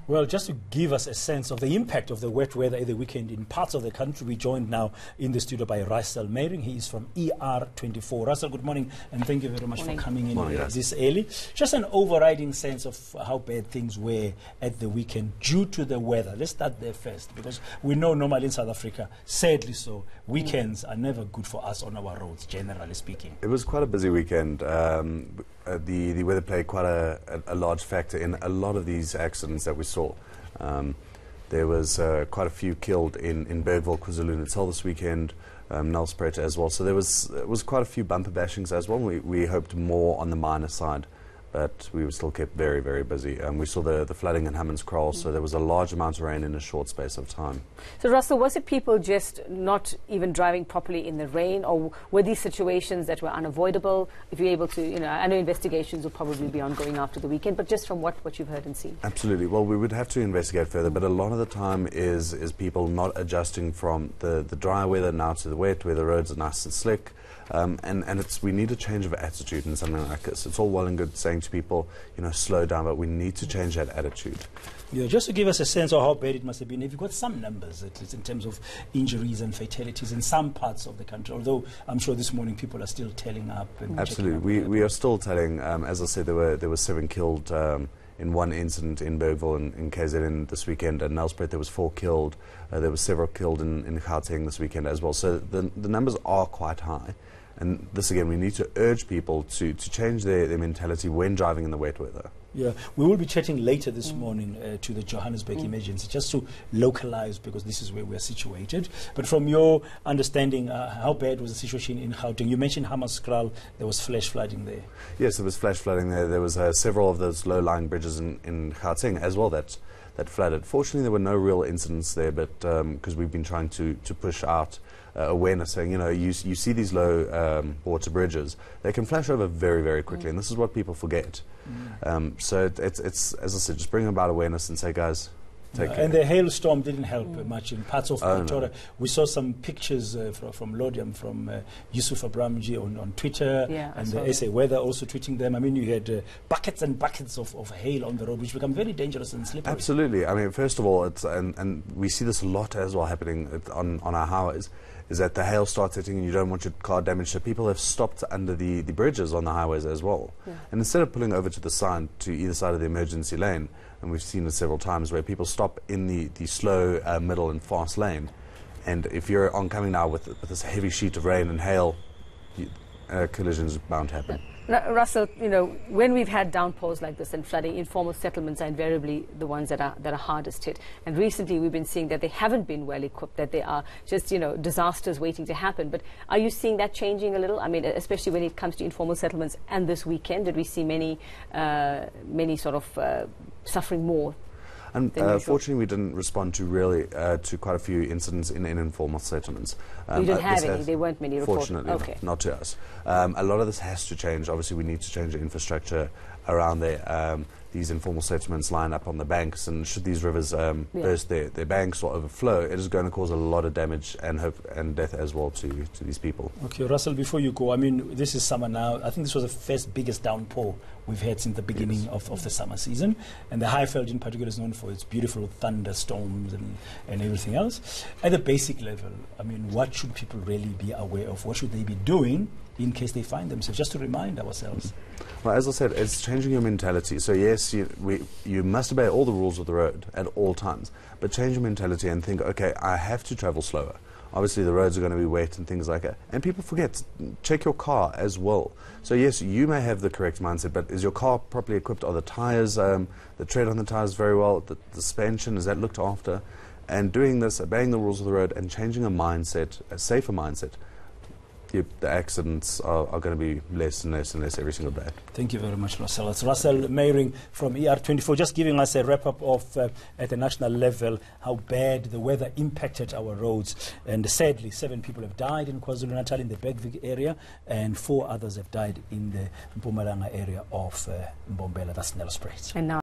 Well, just to give us a sense of the impact of the wet weather in the weekend in parts of the country, we joined now in the studio by Russell Meiring. He is from ER24. Russell, good morning, and thank you very much for coming in this early. Just an overriding sense of how bad things were at the weekend due to the weather. Let's start there first, because we know normally in South Africa, sadly so, weekends are never good for us on our roads, generally speaking. It was quite a busy weekend. The weather played quite a large factor in a lot of these accidents that we saw. There was quite a few killed in Bergville, KwaZulu-Natal this weekend, Nelspruit as well. So there was quite a few bumper bashings as well. We hoped more on the minor side, but we were still kept very, very busy. We saw the flooding in Hammanskraal, so there was a large amount of rain in a short space of time. So Russell, was it people just not even driving properly in the rain, or were these situations that were unavoidable? If you're able to, I know investigations will probably be ongoing after the weekend, but just from what you've heard and seen. Absolutely. Well, we would have to investigate further, but a lot of the time is people not adjusting from the dry weather now to the wet, where the roads are nice and slick. And we need a change of attitude in something like this. It's all well and good saying to people, slow down, but we need to change that attitude. Yeah, just to give us a sense of how bad it must have been, if you've got some numbers, at least in terms of injuries and fatalities in some parts of the country, although I'm sure this morning people are still telling up. And absolutely, we are still telling. As I said, there were 7 killed in one incident in Bergville in KZN this weekend. At Nelspruit, there was 4 killed. There were several killed in Gauteng this weekend as well. So the numbers are quite high. And this, again, we need to urge people to change their mentality when driving in the wet weather. Yeah, we will be chatting later this morning to the Johannesburg emergency, just to localize, because this is where we are situated. But from your understanding, how bad was the situation in Gauteng? You mentioned Hammanskraal, there was flash flooding there. Yes, there was flash flooding there. There was several of those low-lying bridges in Gauteng as well that flooded. Fortunately, there were no real incidents there, but because we've been trying to push out awareness, saying, you see these low water bridges, they can flash over very, very quickly, and this is what people forget. So it's, as I said, just bring about awareness and say, guys, take care. And the hailstorm didn't help much in parts of Pretoria. No. We saw some pictures from Lodium, from Yusuf Abramji on Twitter, and the SA Weather also tweeting them. I mean, you had buckets and buckets of hail on the road, which become very dangerous and slippery. Absolutely. I mean, first of all, it's and we see this a lot as well happening on our highways, is that the hail starts hitting and you don't want your car damaged, so people have stopped under the bridges on the highways as well. And instead of pulling over to the side, to either side of the emergency lane, and we've seen it several times where people stop in the slow, middle and fast lane, and if you're oncoming now with this heavy sheet of rain and hail, collisions are bound to happen. Russell, when we've had downpours like this and flooding, informal settlements are invariably the ones that are hardest hit. And recently we've been seeing that they haven't been well equipped, that they are just, disasters waiting to happen. But are you seeing that changing a little? I mean, especially when it comes to informal settlements. And this weekend, did we see many sort of suffering more? And fortunately, we didn't respond to quite a few incidents in informal settlements. You didn't have any? There weren't many reports? Fortunately, not to us. A lot of this has to change. Obviously, we need to change the infrastructure around there. These informal settlements line up on the banks, and should these rivers burst their banks or overflow, it is going to cause a lot of damage and death as well to these people. Okay, Russell, before you go, I mean, this is summer now. I think this was the first biggest downpour we've had since the beginning of the summer season. And the Highveld in particular is known for its beautiful thunderstorms and everything else. At the basic level, I mean, what should people really be aware of? What should they be doing in case they find themselves, just to remind ourselves? Well, as I said, it's changing your mentality. So yes, you must obey all the rules of the road at all times, but change your mentality and think, okay, I have to travel slower. Obviously, the roads are going to be wet and things like that. And people forget, check your car as well. So yes, you may have the correct mindset, but is your car properly equipped? Are the tyres, the tread on the tyres very well? The suspension, is that looked after? And doing this, obeying the rules of the road and changing a mindset, a safer mindset, the accidents are going to be less and less and less every single day. Thank you very much, Russell. It's Russell Meiring from ER24, just giving us a wrap-up of, at the national level, how bad the weather impacted our roads. And sadly, 7 people have died in KwaZulu-Natal in the Bergville area, and 4 others have died in the Mpumalanga area of Mbombela, that's Nelspruit. And now